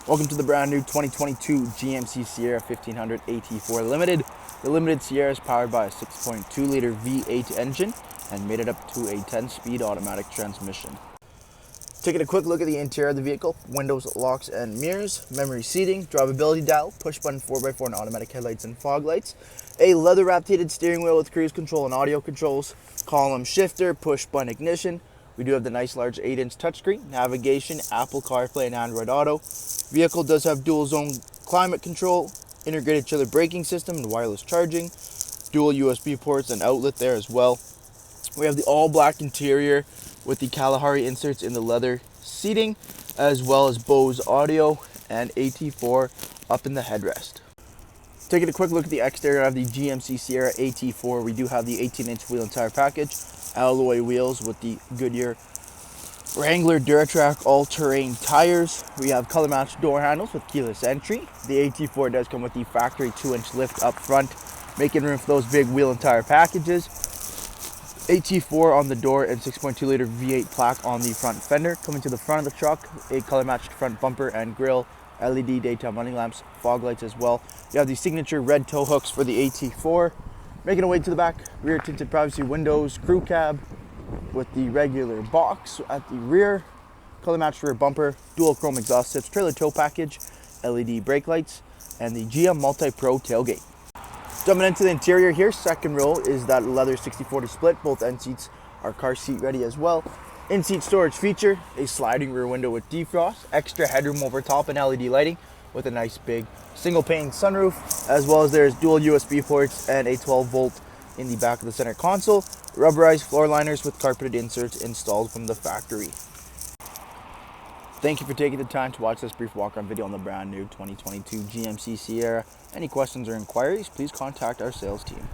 Welcome to the brand new 2022 GMC Sierra 1500 AT4 Limited. The Limited Sierra is powered by a 6.2 liter V8 engine and made it up to a 10-speed automatic transmission. Taking a quick look at the interior of the vehicle: windows, locks and mirrors, memory seating, drivability dial, push button 4x4 and automatic headlights and fog lights, a leather wrapped heated steering wheel with cruise control and audio controls, column shifter, push button ignition. We do have the nice large 8-inch touchscreen, navigation, Apple CarPlay and Android Auto. Vehicle does have dual zone climate control, integrated trailer braking system and wireless charging, dual USB ports and outlet there as well. We have the all black interior with the Kalahari inserts in the leather seating, as well as Bose audio and AT4 up in the headrest. Taking a quick look at the exterior of the GMC Sierra AT4, we do have the 18-inch wheel and tire package, alloy wheels with the Goodyear Wrangler Duratrack all-terrain tires. We have color-matched door handles with keyless entry. The AT4 does come with the factory 2-inch lift up front, making room for those big wheel and tire packages. AT4 on the door and 6.2 liter V8 plaque on the front fender. Coming to the front of the truck, a color-matched front bumper and grille, LED daytime running lamps, fog lights as well. You have the signature red tow hooks for the AT4. Making our way to the back, rear tinted privacy windows, crew cab with the regular box at the rear, color matched rear bumper, dual chrome exhaust tips, trailer tow package, LED brake lights, and the GM MultiPro tailgate. Jumping into the interior here, second row is that leather 60/40 split. Both end seats are car seat ready as well. In-seat storage feature, a sliding rear window with defrost, extra headroom over top and LED lighting with a nice big single pane sunroof, as well as there's dual USB ports and a 12-volt in the back of the center console. Rubberized floor liners with carpeted inserts installed from the factory. Thank you for taking the time to watch this brief walk-around video on the brand new 2022 GMC Sierra. Any questions or inquiries, please contact our sales team.